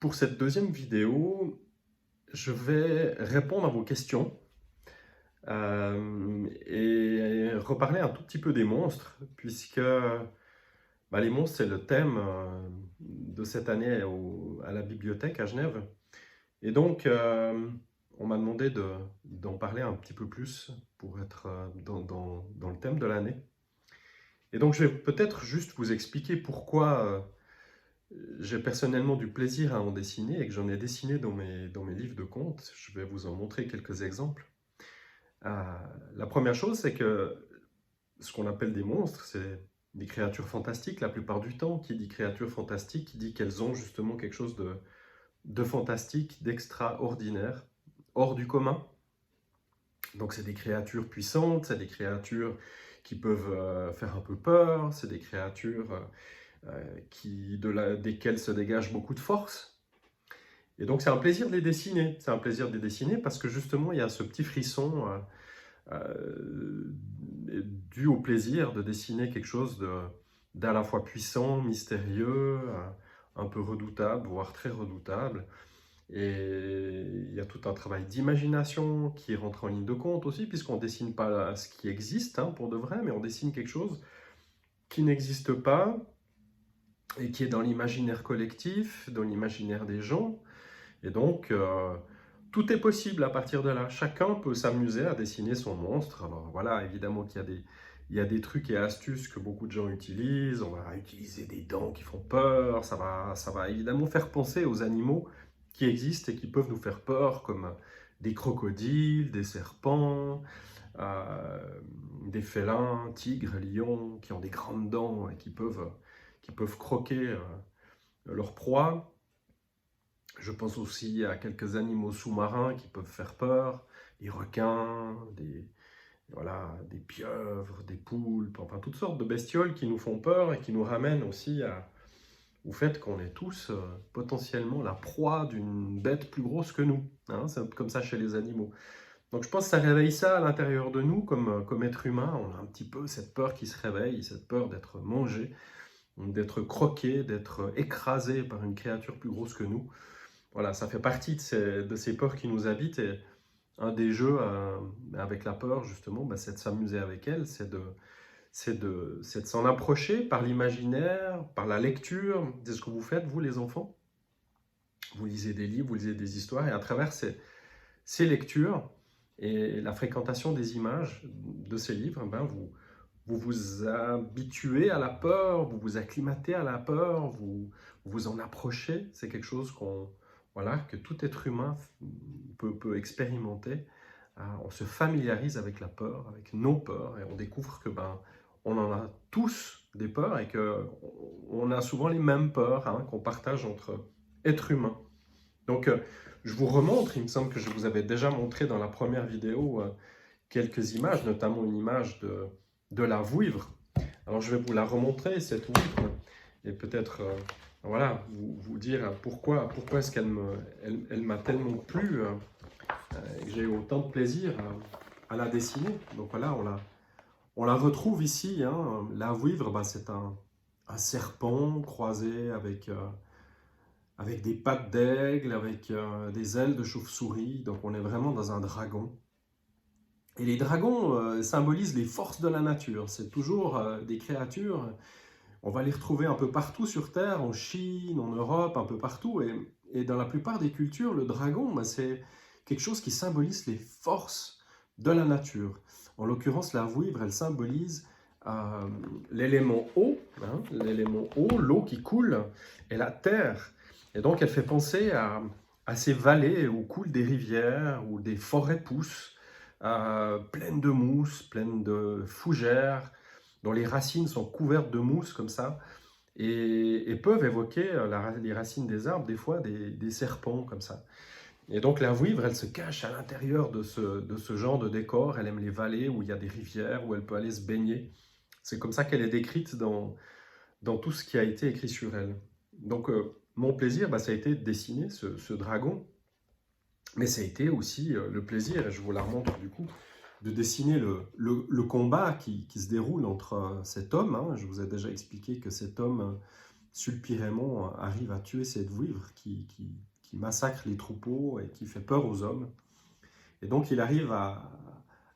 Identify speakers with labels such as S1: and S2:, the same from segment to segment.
S1: Pour cette deuxième vidéo, je vais répondre à vos questions et reparler un tout petit peu des monstres, puisque les monstres, c'est le thème de cette année à la bibliothèque à Genève. Et donc, on m'a demandé d'en parler un petit peu plus pour être dans le thème de l'année. Et donc, je vais peut-être juste vous expliquer pourquoi j'ai personnellement du plaisir à en dessiner et que j'en ai dessiné dans mes livres de contes. Je vais vous en montrer quelques exemples. Euh, la première chose, c'est que ce qu'on appelle des monstres, c'est des créatures fantastiques la plupart du temps. Qui dit créatures fantastiques, dit qu'elles ont justement quelque chose de fantastique, d'extraordinaire, hors du commun. Donc c'est des créatures puissantes, c'est des créatures qui peuvent faire un peu peur, c'est des créatures desquelles se dégage beaucoup de force. Et donc c'est un plaisir de les dessiner. C'est un plaisir de les dessiner parce que justement il y a ce petit frisson dû au plaisir de dessiner quelque chose d'à la fois puissant, mystérieux, un peu redoutable, voire très redoutable. Et il y a tout un travail d'imagination qui rentre en ligne de compte aussi, puisqu'on ne dessine pas ce qui existe pour de vrai, mais on dessine quelque chose qui n'existe pas et qui est dans l'imaginaire collectif, dans l'imaginaire des gens. Et donc, tout est possible à partir de là. Chacun peut s'amuser à dessiner son monstre. Alors voilà, évidemment qu'il y a des trucs et astuces que beaucoup de gens utilisent. On va utiliser des dents qui font peur. Ça va évidemment faire penser aux animaux qui existent et qui peuvent nous faire peur, comme des crocodiles, des serpents, des félins, tigres, lions, qui ont des grandes dents et qui peuvent croquer leur proie. Je pense aussi à quelques animaux sous-marins qui peuvent faire peur, des requins, des pieuvres, des poulpes, enfin toutes sortes de bestioles qui nous font peur et qui nous ramènent aussi au fait qu'on est tous potentiellement la proie d'une bête plus grosse que nous. C'est comme ça chez les animaux. Donc je pense que ça réveille ça à l'intérieur de nous comme être humain. On a un petit peu cette peur qui se réveille, cette peur d'être mangé, d'être croqué, d'être écrasé par une créature plus grosse que nous. Voilà, ça fait partie de ces peurs qui nous habitent. Et un des jeux avec la peur, justement, c'est de s'amuser avec elle, c'est de s'en approcher par l'imaginaire, par la lecture. C'est ce que vous faites, vous, les enfants. Vous lisez des livres, vous lisez des histoires, et à travers ces lectures et la fréquentation des images de ces livres, vous vous habituez à la peur, vous vous acclimatez à la peur, vous en approchez. C'est quelque chose que tout être humain peut expérimenter. On se familiarise avec la peur, avec nos peurs, et on découvre que on en a tous des peurs et qu'on a souvent les mêmes peurs qu'on partage entre êtres humains. Donc, je vous remontre, il me semble que je vous avais déjà montré dans la première vidéo quelques images, notamment une image de la vouivre. Alors je vais vous la remontrer, cette vouivre, et peut-être vous dire pourquoi est-ce elle m'a tellement plu, et que j'ai eu autant de plaisir à la dessiner. Donc voilà, on la retrouve ici. La vouivre, c'est un serpent croisé avec des pattes d'aigle, avec des ailes de chauve-souris. Donc on est vraiment dans un dragon. Et les dragons symbolisent les forces de la nature. C'est toujours des créatures, on va les retrouver un peu partout sur Terre, en Chine, en Europe, un peu partout. Et dans la plupart des cultures, le dragon, c'est quelque chose qui symbolise les forces de la nature. En l'occurrence, la vouivre, elle symbolise l'élément eau, l'eau qui coule, et la terre. Et donc, elle fait penser à ces vallées où coulent des rivières, où des forêts poussent, pleines de mousse, pleines de fougères, dont les racines sont couvertes de mousse comme ça, et peuvent évoquer les racines des arbres, des fois des serpents comme ça. Et donc la vouivre, elle se cache à l'intérieur de ce genre de décor. Elle aime les vallées où il y a des rivières, où elle peut aller se baigner. C'est comme ça qu'elle est décrite dans tout ce qui a été écrit sur elle. Donc mon plaisir, ça a été de dessiner ce dragon, mais ça a été aussi le plaisir, et je vous la remontre du coup, de dessiner le combat qui se déroule entre cet homme. Je vous ai déjà expliqué que cet homme Sulpirémon arrive à tuer cette vouivre qui massacre les troupeaux et qui fait peur aux hommes. Et donc il arrive à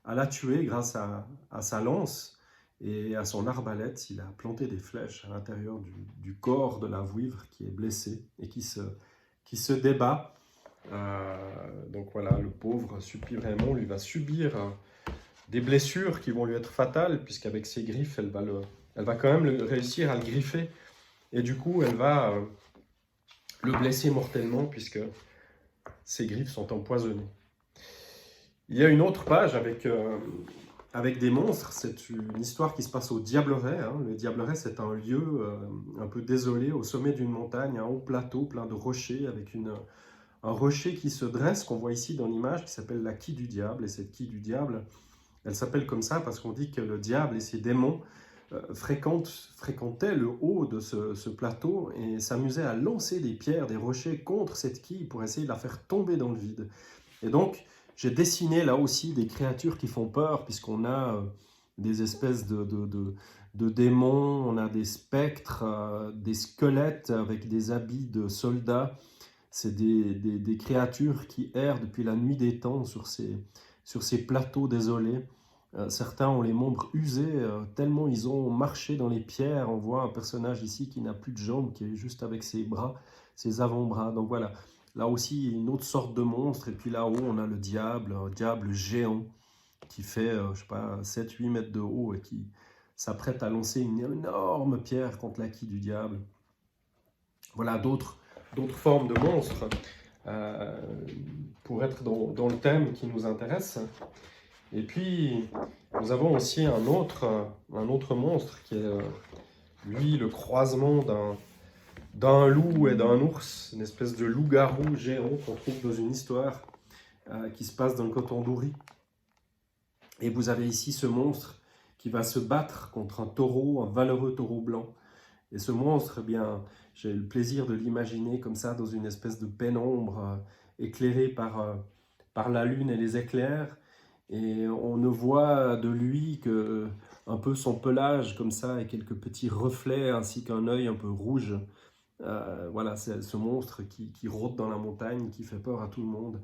S1: la tuer grâce à sa lance et à son arbalète. Il a planté des flèches à l'intérieur du corps de la vouivre qui est blessée et qui se débat. Donc voilà, le pauvre Sulpirémon lui va subir des blessures qui vont lui être fatales, puisqu'avec ses griffes, elle va quand même réussir à le griffer. Et du coup, elle va le blesser mortellement, puisque ses griffes sont empoisonnées. Il y a une autre page avec des monstres. C'est une histoire qui se passe au Diableret. Hein. Le Diableret, c'est un lieu un peu désolé, au sommet d'une montagne, un haut plateau plein de rochers, avec un rocher qui se dresse, qu'on voit ici dans l'image, qui s'appelle la quille du diable. Et cette quille du diable, elle s'appelle comme ça parce qu'on dit que le diable et ses démons fréquentaient le haut de ce plateau et s'amusaient à lancer des pierres, des rochers contre cette quille pour essayer de la faire tomber dans le vide. Et donc, j'ai dessiné là aussi des créatures qui font peur, puisqu'on a des espèces de démons, on a des spectres, des squelettes avec des habits de soldats. C'est des créatures qui errent depuis la nuit des temps sur ces plateaux désolés. Certains ont les membres usés, tellement ils ont marché dans les pierres. On voit un personnage ici qui n'a plus de jambes, qui est juste avec ses bras, ses avant-bras. Donc voilà, là aussi une autre sorte de monstre. Et puis là-haut, on a le diable, un diable géant qui fait, je sais pas, 7-8 mètres de haut et qui s'apprête à lancer une énorme pierre contre la quille du diable. Voilà d'autres formes de monstres pour être dans le thème qui nous intéresse. Et puis, nous avons aussi un autre monstre qui est, lui, le croisement d'un loup et d'un ours, une espèce de loup-garou géant qu'on trouve dans une histoire qui se passe dans le coton d'Ouri. Et vous avez ici ce monstre qui va se battre contre un taureau, un valeureux taureau blanc. Et ce monstre, eh bien, j'ai le plaisir de l'imaginer comme ça, dans une espèce de pénombre, éclairée par la lune et les éclairs. Et on ne voit de lui que un peu son pelage comme ça et quelques petits reflets ainsi qu'un œil un peu rouge. Voilà, c'est ce monstre qui rôde dans la montagne, qui fait peur à tout le monde,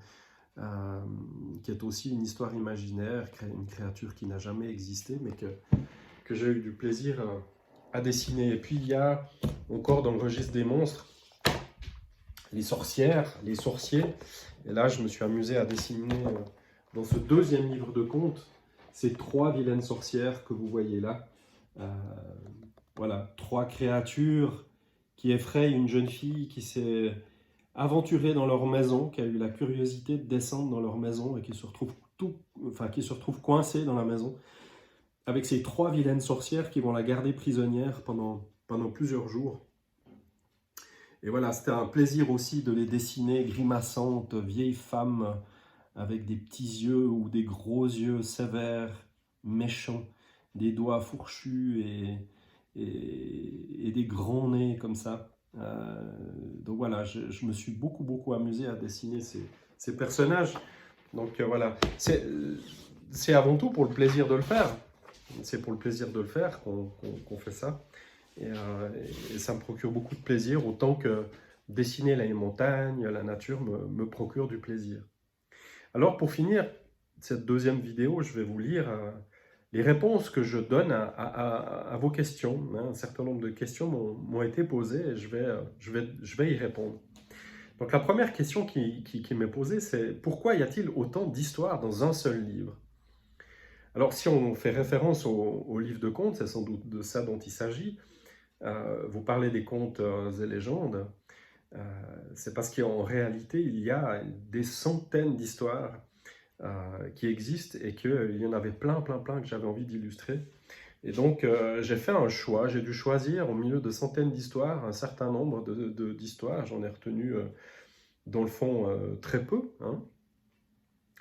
S1: qui est aussi une histoire imaginaire, une créature qui n'a jamais existé, mais que j'ai eu du plaisir à dessiner. Et puis il y a encore dans le registre des monstres les sorcières, les sorciers. Et là, je me suis amusé à dessiner dans ce deuxième livre de contes ces 3 vilaines sorcières que vous voyez là. Voilà, 3 créatures qui effrayent une jeune fille qui s'est aventurée dans leur maison, qui a eu la curiosité de descendre dans leur maison et qui se retrouve coincée dans la maison, avec ces 3 vilaines sorcières qui vont la garder prisonnière pendant plusieurs jours. Et voilà, c'était un plaisir aussi de les dessiner, grimaçantes, vieilles femmes avec des petits yeux ou des gros yeux sévères, méchants, des doigts fourchus et des grands nez comme ça. Donc voilà, je me suis beaucoup amusé à dessiner ces personnages. Donc voilà, c'est avant tout pour le plaisir de le faire. C'est pour le plaisir de le faire qu'on fait ça. Et ça me procure beaucoup de plaisir, autant que dessiner les montagnes, la nature me procure du plaisir. Alors pour finir cette deuxième vidéo, je vais vous lire les réponses que je donne à vos questions. Un certain nombre de questions m'ont été posées et je vais y répondre. Donc la première question qui m'est posée, c'est pourquoi y a-t-il autant d'histoires dans un seul livre? Alors si on fait référence au livre de contes, c'est sans doute de ça dont il s'agit. Vous parlez des contes et légendes, c'est parce qu'en réalité, il y a des centaines d'histoires qui existent et qu'il y en avait plein que j'avais envie d'illustrer. Et donc, j'ai fait un choix, j'ai dû choisir au milieu de centaines d'histoires, un certain nombre d'histoires. J'en ai retenu, dans le fond, très peu, hein,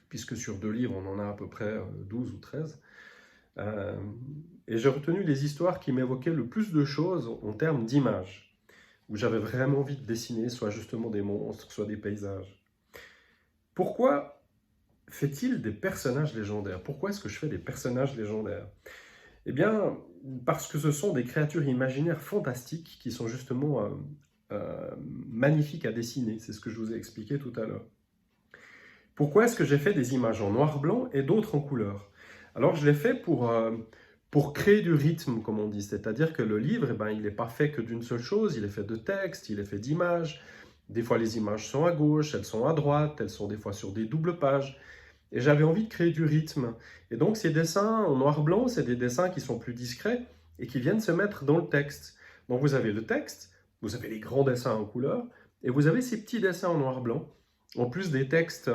S1: puisque sur 2 livres, on en a à peu près 12 ou 13. Et j'ai retenu les histoires qui m'évoquaient le plus de choses en termes d'images, où j'avais vraiment envie de dessiner soit justement des monstres, soit des paysages. Pourquoi fait-il des personnages légendaires? Pourquoi est-ce que je fais des personnages légendaires? Eh bien, parce que ce sont des créatures imaginaires fantastiques qui sont justement magnifiques à dessiner. C'est ce que je vous ai expliqué tout à l'heure. Pourquoi est-ce que j'ai fait des images en noir-blanc et d'autres en couleur? Alors, je l'ai fait pour créer du rythme, comme on dit. C'est-à-dire que le livre, eh ben, il n'est pas fait que d'une seule chose. Il est fait de textes, il est fait d'images. Des fois, les images sont à gauche, elles sont à droite, elles sont des fois sur des doubles pages. Et j'avais envie de créer du rythme. Et donc, ces dessins en noir-blanc, c'est des dessins qui sont plus discrets et qui viennent se mettre dans le texte. Donc, vous avez le texte, vous avez les grands dessins en couleur, et vous avez ces petits dessins en noir-blanc, en plus des textes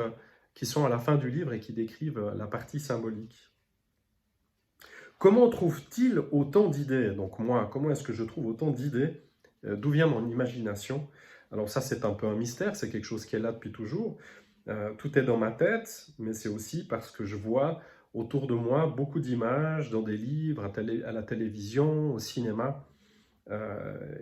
S1: qui sont à la fin du livre et qui décrivent la partie symbolique. Comment trouve-t-il autant d'idées? Donc moi, comment est-ce que je trouve autant d'idées? D'où vient mon imagination? Alors ça, c'est un peu un mystère, c'est quelque chose qui est là depuis toujours. Tout est dans ma tête, mais c'est aussi parce que je vois autour de moi beaucoup d'images dans des livres, à la télévision, au cinéma,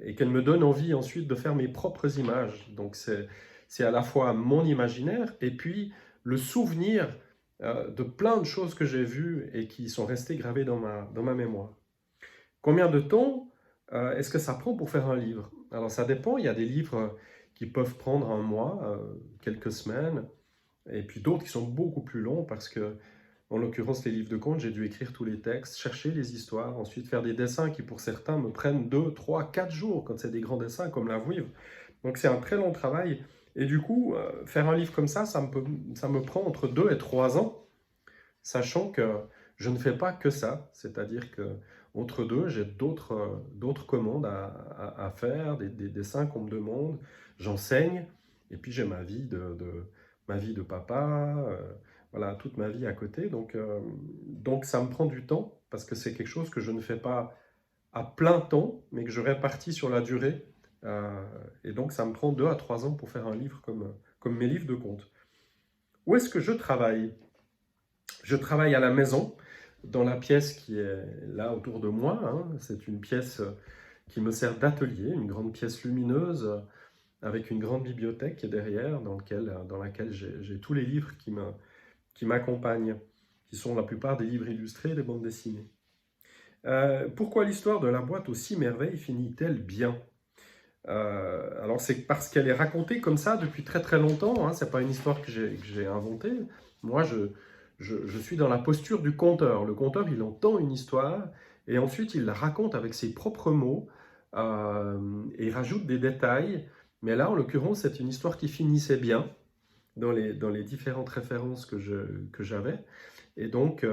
S1: et qu'elles me donnent envie ensuite de faire mes propres images. Donc c'est à la fois mon imaginaire et puis le souvenir de plein de choses que j'ai vues et qui sont restées gravées dans ma mémoire. Combien de temps est-ce que ça prend pour faire un livre? Alors ça dépend, il y a des livres qui peuvent prendre un mois, quelques semaines, et puis d'autres qui sont beaucoup plus longs parce que, en l'occurrence, les livres de contes, j'ai dû écrire tous les textes, chercher les histoires, ensuite faire des dessins qui pour certains me prennent 2, 3, 4 jours quand c'est des grands dessins comme la Vouivre. Donc c'est un très long travail. Et du coup, faire un livre comme ça me prend entre 2 et 3 ans, sachant que je ne fais pas que ça. C'est-à-dire que entre deux, j'ai d'autres commandes à faire, des dessins qu'on me demande, j'enseigne, et puis j'ai ma vie de papa, voilà, toute ma vie à côté. Donc ça me prend du temps, parce que c'est quelque chose que je ne fais pas à plein temps, mais que je répartis sur la durée. Euh, et donc ça me prend 2 à 3 ans pour faire un livre comme mes livres de contes. Où est-ce que je travaille? Je travaille à la maison, dans la pièce qui est là autour de moi, hein. C'est une pièce qui me sert d'atelier, une grande pièce lumineuse avec une grande bibliothèque qui est derrière, dans laquelle j'ai tous les livres qui m'accompagnent, qui sont la plupart des livres illustrés et des bandes dessinées. Pourquoi l'histoire de la boîte aux 6 merveilles finit-elle bien? Alors c'est parce qu'elle est racontée comme ça depuis très très longtemps, hein. C'est pas une histoire que j'ai inventée. Moi, je suis dans la posture du conteur. Le conteur, il entend une histoire et ensuite il la raconte avec ses propres mots et il rajoute des détails. Mais là, en l'occurrence, c'est une histoire qui finissait bien dans les différentes références que j'avais. Et donc,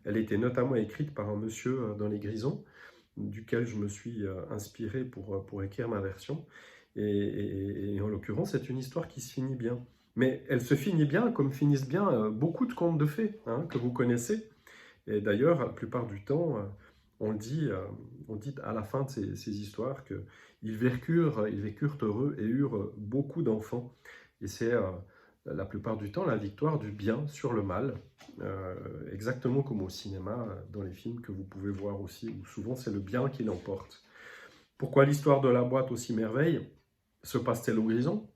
S1: elle était notamment écrite par un monsieur dans les Grisons, duquel je me suis inspiré pour écrire ma version. Et en l'occurrence, c'est une histoire qui se finit bien. Mais elle se finit bien comme finissent bien beaucoup de contes de fées, hein, que vous connaissez. Et d'ailleurs, la plupart du temps, on dit à la fin de ces histoires qu'ils vécurent heureux et eurent beaucoup d'enfants. Et c'est la plupart du temps la victoire du bien sur le mal, exactement comme au cinéma, dans les films que vous pouvez voir aussi, où souvent c'est le bien qui l'emporte. Pourquoi l'histoire de la boîte aux 6 merveilles se passe-t-elle au Grison?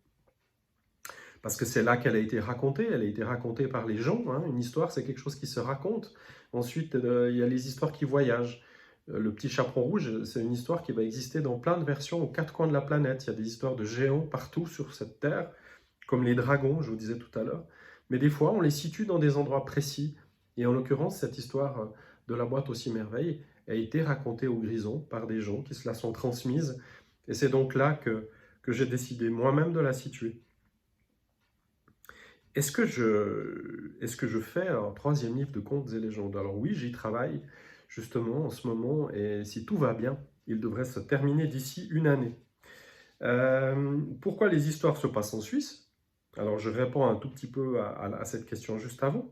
S1: Parce que c'est là qu'elle a été racontée, elle a été racontée par les gens, hein. Une histoire, c'est quelque chose qui se raconte. Ensuite, il y a les histoires qui voyagent. Le petit chaperon rouge, c'est une histoire qui va exister dans plein de versions aux 4 coins de la planète. Il y a des histoires de géants partout sur cette terre, comme les dragons, je vous disais tout à l'heure. Mais des fois, on les situe dans des endroits précis. Et en l'occurrence, cette histoire de la boîte aux 6 merveilles a été racontée au Grison par des gens qui se la sont transmises. Et c'est donc là que j'ai décidé moi-même de la situer. Est-ce que je fais un troisième livre de contes et légendes? Alors oui, j'y travaille justement en ce moment, et si tout va bien, il devrait se terminer d'ici une année. Pourquoi les histoires se passent en Suisse? Alors je réponds un tout petit peu à cette question juste avant,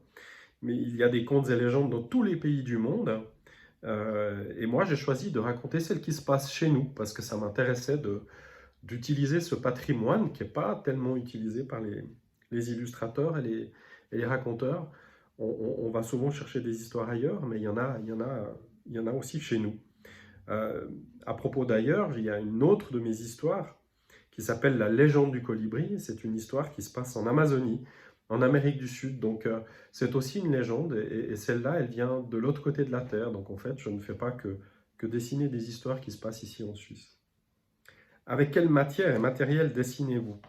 S1: mais il y a des contes et légendes dans tous les pays du monde, et moi j'ai choisi de raconter celles qui se passent chez nous, parce que ça m'intéressait d'utiliser ce patrimoine qui n'est pas tellement utilisé par les illustrateurs et les raconteurs. On va souvent chercher des histoires ailleurs, mais il y en a aussi chez nous. Euh, à propos d'ailleurs, il y a une autre de mes histoires qui s'appelle La légende du colibri. C'est une histoire qui se passe en Amazonie. en Amérique du Sud. Donc, c'est aussi une légende, et celle-là, elle vient de l'autre côté de la Terre. Donc, en fait, je ne fais pas que dessiner des histoires qui se passent ici en Suisse. Avec quelle matière et matériel dessinez-vous?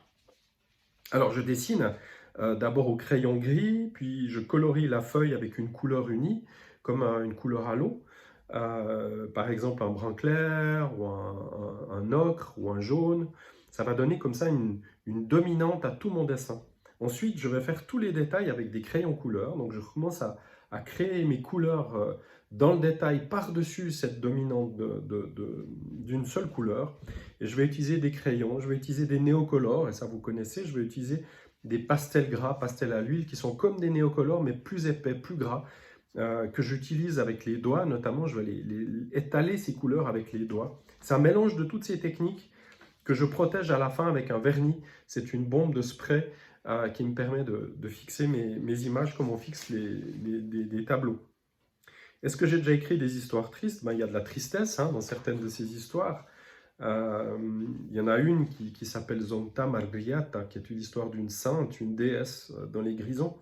S1: Alors, je dessine d'abord au crayon gris, puis je colorie la feuille avec une couleur unie, comme une couleur à l'eau. Par exemple, un brun clair, ou un ocre, ou un jaune. Ça va donner comme ça une dominante à tout mon dessin. Ensuite, je vais faire tous les détails avec des crayons couleurs. Donc, je commence à créer mes couleurs dans le détail par-dessus cette dominante d'une seule couleur. Et je vais utiliser des crayons, je vais utiliser des néocolores, et ça vous connaissez, je vais utiliser des pastels gras, pastels à l'huile, qui sont comme des néocolores, mais plus épais, plus gras, que j'utilise avec les doigts, notamment je vais étaler ces couleurs avec les doigts. C'est un mélange de toutes ces techniques que je protège à la fin avec un vernis. C'est une bombe de spray qui me permet de fixer mes images comme on fixe des tableaux. Est-ce que j'ai déjà écrit des histoires tristes? Il y a de la tristesse dans certaines de ces histoires. Il y en a une qui s'appelle Zonta Margriata, qui est une histoire d'une sainte, une déesse dans les Grisons,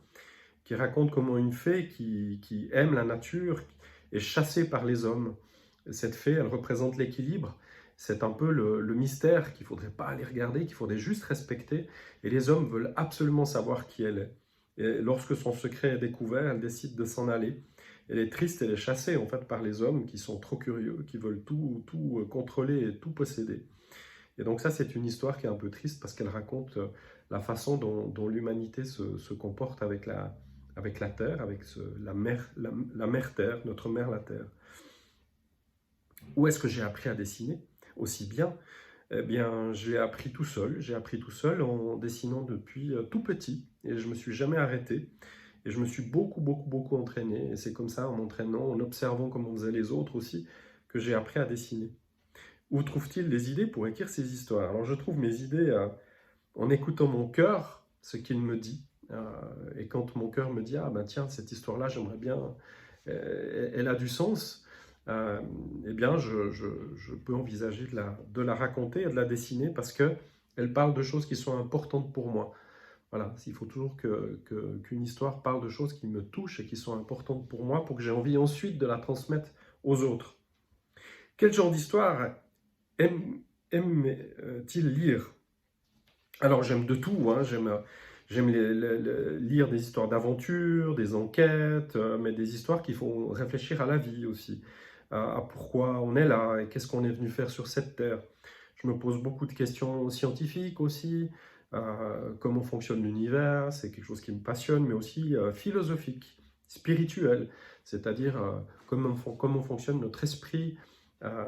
S1: qui raconte comment une fée qui aime la nature est chassée par les hommes. Cette fée, elle représente l'équilibre. C'est un peu le mystère qu'il ne faudrait pas aller regarder, qu'il faudrait juste respecter. Et les hommes veulent absolument savoir qui elle est. Et lorsque son secret est découvert, elle décide de s'en aller. Elle est triste, elle est chassée en fait par les hommes qui sont trop curieux, qui veulent tout contrôler et tout posséder. Et donc ça, c'est une histoire qui est un peu triste parce qu'elle raconte la façon dont l'humanité se comporte avec la Terre, avec la mère Terre, notre mère la Terre. Où est-ce que j'ai appris à dessiner aussi bien? Eh bien, j'ai appris tout seul. J'ai appris tout seul en dessinant depuis tout petit, et je me suis jamais arrêté. Et je me suis beaucoup entraîné. Et c'est comme ça, en m'entraînant, en observant comment faisaient les autres aussi, que j'ai appris à dessiner. Où trouve-t-il des idées pour écrire ces histoires? Alors, je trouve mes idées en écoutant mon cœur, ce qu'il me dit. Et quand mon cœur me dit, ah ben tiens, cette histoire-là, j'aimerais bien, elle a du sens, eh bien, je peux envisager de la raconter et de la dessiner parce qu'elle parle de choses qui sont importantes pour moi. Voilà, il faut toujours qu'une histoire parle de choses qui me touchent et qui sont importantes pour moi pour que j'ai envie ensuite de la transmettre aux autres. Quel genre d'histoire aime-t-il lire? Alors j'aime de tout, j'aime lire des histoires d'aventure, des enquêtes, mais des histoires qui font réfléchir à la vie aussi, à pourquoi on est là et qu'est-ce qu'on est venu faire sur cette terre. Je me pose beaucoup de questions scientifiques aussi, comment fonctionne l'univers, c'est quelque chose qui me passionne, mais aussi philosophique, spirituel, c'est-à-dire comment fonctionne notre esprit, euh,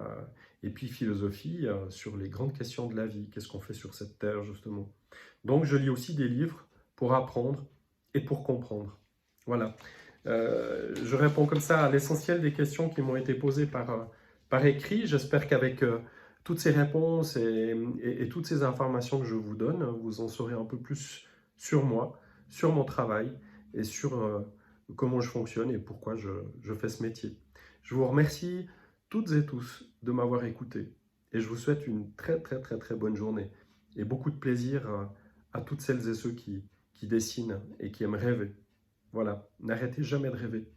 S1: et puis philosophie sur les grandes questions de la vie, qu'est-ce qu'on fait sur cette terre justement. Donc je lis aussi des livres pour apprendre et pour comprendre. Voilà. Je réponds comme ça à l'essentiel des questions qui m'ont été posées par écrit. J'espère qu'avec toutes ces réponses et toutes ces informations que je vous donne, vous en saurez un peu plus sur moi, sur mon travail et sur comment je fonctionne et pourquoi je fais ce métier. Je vous remercie toutes et tous de m'avoir écouté et je vous souhaite une très bonne journée et beaucoup de plaisir à toutes celles et ceux qui dessinent et qui aiment rêver. Voilà, n'arrêtez jamais de rêver.